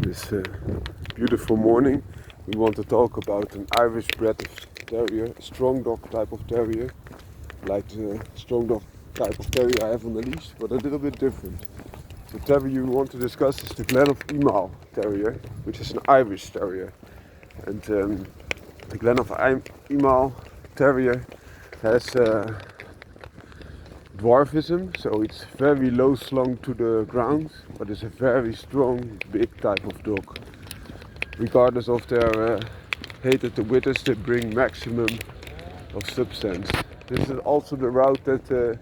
This beautiful morning we want to talk about an Irish bred terrier, a strong dog type of terrier, like the strong dog type of terrier I have on the leash, but a little bit different. The terrier we want to discuss is the GLEN of IMAAL terrier, which is an Irish terrier. And the GLEN of IMAAL terrier has dwarfism, so it's very low slung to the ground, but it's a very strong, big type of dog. Regardless of their height at the withers, they bring maximum of substance. This is also the route that,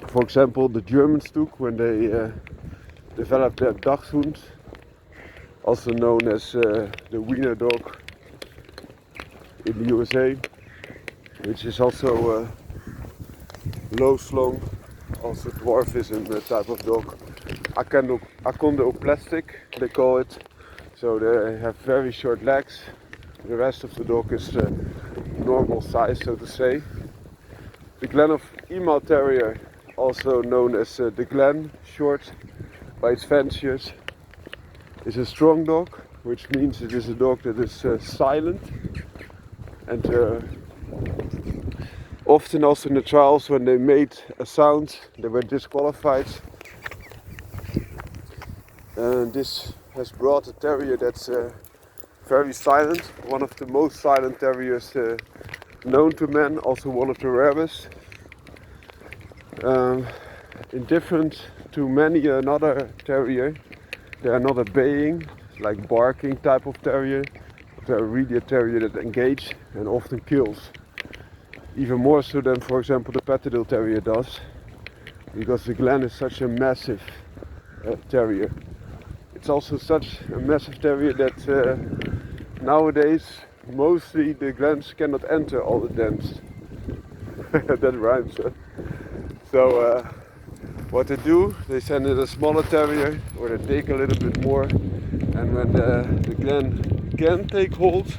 for example, the Germans took when they developed their Dachshund, also known as the Wiener dog in the USA, which is also low slung, also dwarfism type of dog. Achondroplastic they call it. So they have very short legs. The rest of the dog is normal size, so to say. The GLEN of IMAAL terrier, also known as the GLEN, short by its fanciers, is a strong dog, which means it is a dog that is silent, and often also in the trials when they made a sound they were disqualified. And this has brought a terrier that's very silent, one of the most silent terriers known to man, also one of the rarest. Indifferent to many another terrier, they are not a baying, like barking type of terrier. They are really a terrier that engages and often kills. Even more so than, for example, the Patterdale terrier does, because the GLEN is such a massive terrier. It's also such a massive terrier that nowadays mostly the GLENs cannot enter all the dens. That rhymes. So what they do, they send in a smaller terrier, or they take a little bit more, and when the GLEN can take hold,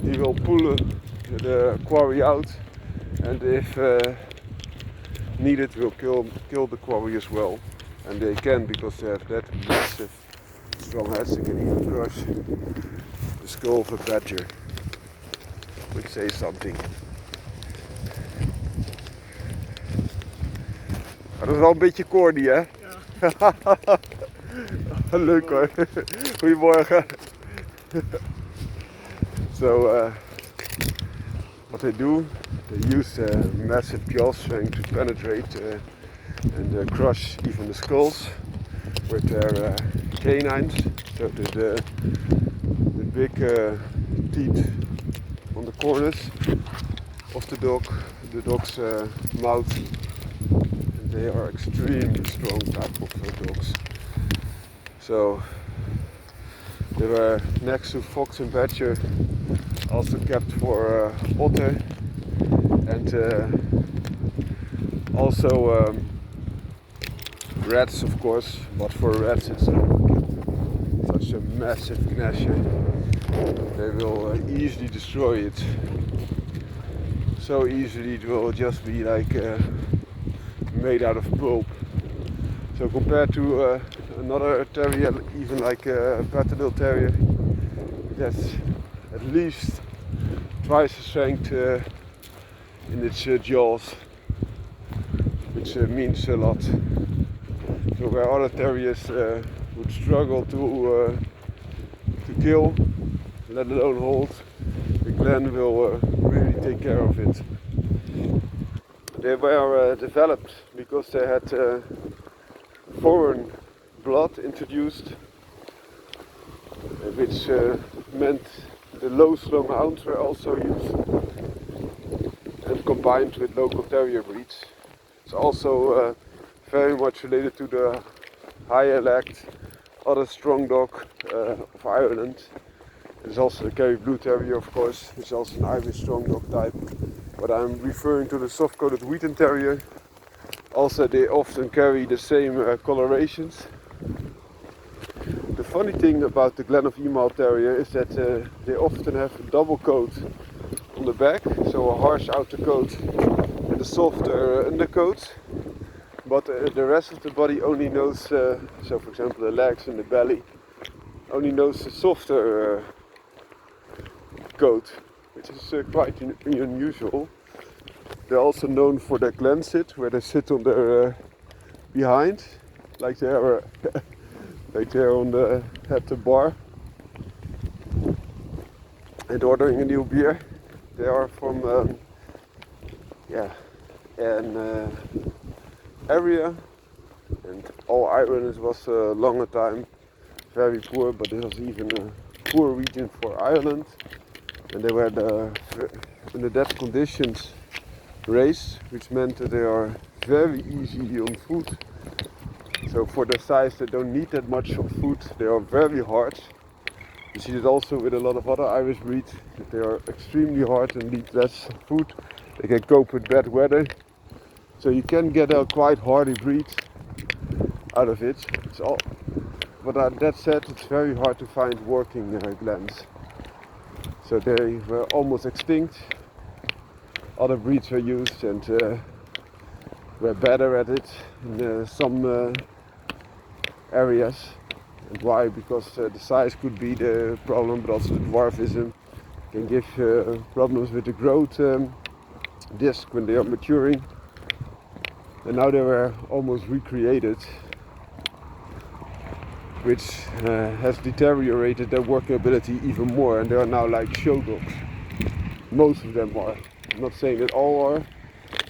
he will pull the quarry out, and if needed will kill the quarry as well. And they can, because they have that massive strong heads. They can even crush the skull of a badger, which says something. Maar dat is wel een beetje corny, hè? Ja. Leuk hoor. Goedemorgen. So what they do, they use massive jaw strength to penetrate and crush even the skulls with their canines. So the big teeth on the corners of the dog's mouth. And they are extremely strong type of dogs. So they were next to fox and badger, also kept for otter, and also rats, of course, but for rats it's such a massive gnasher. They will easily destroy it. So easily it will just be like made out of pulp. So compared to another terrier, even like a Patterdale terrier, it has at least twice the strength in its jaws, which means a lot. So where other terriers would struggle to kill, let alone hold, the GLEN will really take care of it. They were developed because they had foreign blood introduced, which meant the low slung hounds were also used and combined with local terrier breeds. It's also very much related to the higher legged other strong dog of Ireland. There's also the Kerry Blue Terrier, of course. It's also an Irish strong dog type, but I'm referring to the soft coated Wheaten Terrier. Also they often carry the same colorations. The funny thing about the GLEN of IMAAL terrier is that they often have a double coat on the back, so a harsh outer coat and a softer undercoat. But the rest of the body only knows, so for example the legs and the belly, only knows the softer coat, which is quite unusual. They're also known for their GLEN sit, where they sit on their behind, like they are like they're on the at the bar and ordering a new beer. They are from an area, and all Ireland was a longer time very poor, but this was even a poor region for Ireland, and they were in the dead conditions raised, which meant that they are very easy on food. So for their size, they don't need that much of food. They are very hard. You see it also with a lot of other Irish breeds, that they are extremely hard and need less food. They can cope with bad weather. So you can get a quite hardy breed out of it. But that said, it's very hard to find working GLENs. So they were almost extinct. Other breeds were used and were better at it in some areas. And why? Because the size could be the problem, but also the dwarfism can give problems with the growth disc when they are maturing. And now they were almost recreated, which has deteriorated their working ability even more, and they are now like show dogs. Most of them are. I'm not saying that all are.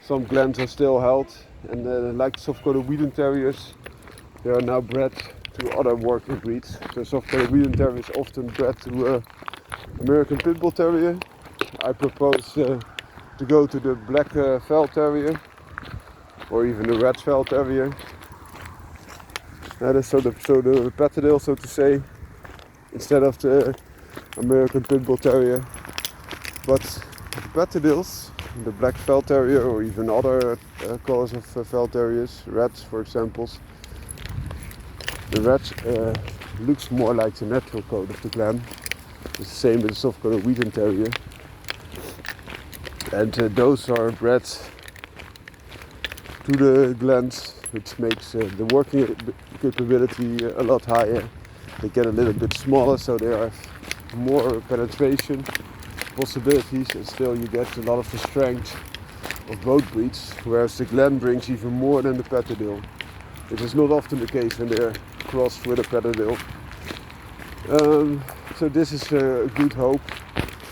Some GLENs are still held, and like soft-coated Wheaten Terriers, they are now bred to other working breeds. So soft-coated Wheaten Terrier is often bred to American Pit Bull Terrier. I propose to go to the Black Fell Terrier, or even the Red Fell Terrier. So the Patterdale, so to say, instead of the American Pit Bull Terrier. But the Patterdales, the Black Fell Terrier, or even other colors of Fell Terriers, Reds for example, the Red looks more like the natural coat of the GLEN. It's the same with the soft-coated Wheaten Terrier. And those are bred to the GLENs, which makes the working capability a lot higher. They get a little bit smaller, so they have more penetration possibilities, and still you get a lot of the strength of both breeds, whereas the GLEN brings even more than the Patterdale. It is not often the case when they're crossed with a Patterdale. So this is a good hope,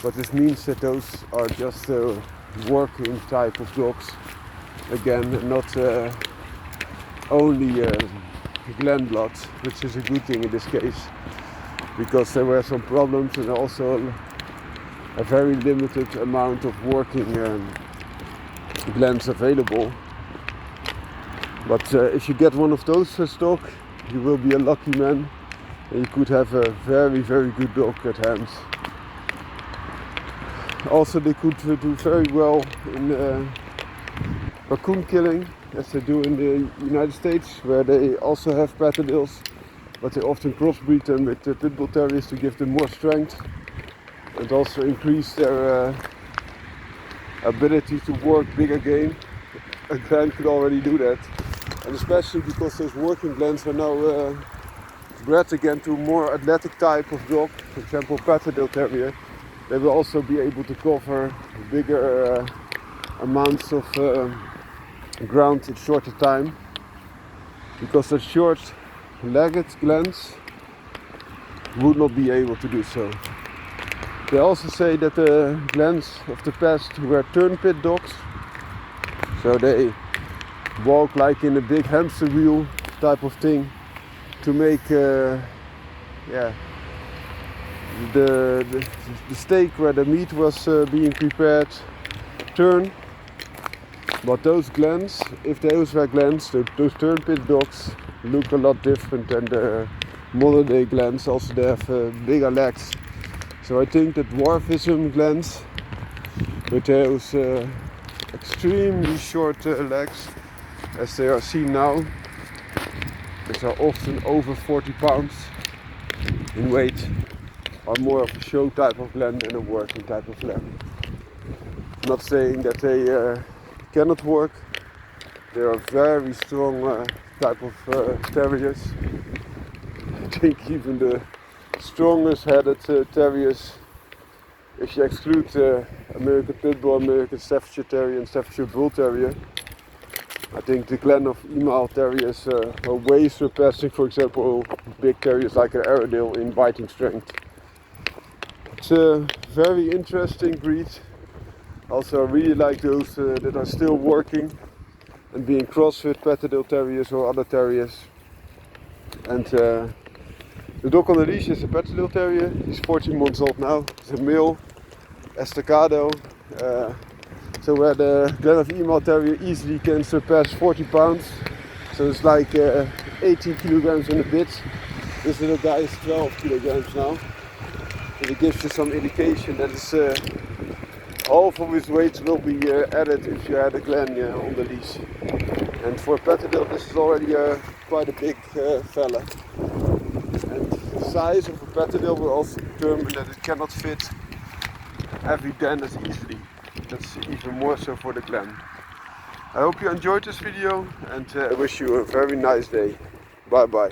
but this means that those are just working type of dogs. Again, not only GLEN blood, which is a good thing in this case, because there were some problems and also a very limited amount of working GLENs available. But if you get one of those stock, you will be a lucky man, and you could have a very, very good dog at hand. Also, they could do very well in raccoon killing, as they do in the United States, where they also have Patterdales, but they often crossbreed them with Pit Bull Terriers to give them more strength and also increase their ability to work bigger game. A GLEN could already do that, and especially because those working GLENs are now bred again to a more athletic type of dog, for example Patterdale Terrier. They will also be able to cover bigger amounts of ground in shorter time, because the short-legged GLENs would not be able to do so. They also say that the GLENs of the past were turn pit dogs, so they walk like in a big hamster wheel type of thing to make the steak where the meat was being prepared turn. But those GLENs, if those were GLENs, those turn pit dogs look a lot different than the modern day GLENs. Also they have bigger legs. So I think that dwarfism GLENs with those extremely short legs, as they are seen now, which are often over 40 pounds in weight, are more of a show type of GLEN than a working type of GLEN. I'm not saying that they cannot work. They are very strong type of terriers. I think even the strongest headed terriers, if you exclude American Pit Bull, American Staffordshire Terrier and Staffordshire Bull Terrier. I think the GLEN of IMAAL terriers are way surpassing, for example, big terriers like an Airedale in biting strength. It's a very interesting breed. Also, I really like those that are still working and being crossed with Patterdale terriers or other terriers. And the dog on the leash is a Patterdale terrier. He's 14 months old now. He's a male, Estacado. So where the GLEN of IMAAL terrier easily can surpass 40 pounds. So it's like 18 kilograms and a bit. This little guy is 12 kilograms now. And it gives you some indication that it's half of his weight will be added if you had a GLEN on the leash. And for Patterdale this is already quite a big fella. And the size of a Patterdale will also determine that it cannot fit heavy dens easily. That's even more so for the GLEN. I hope you enjoyed this video and I wish you a very nice day. Bye bye.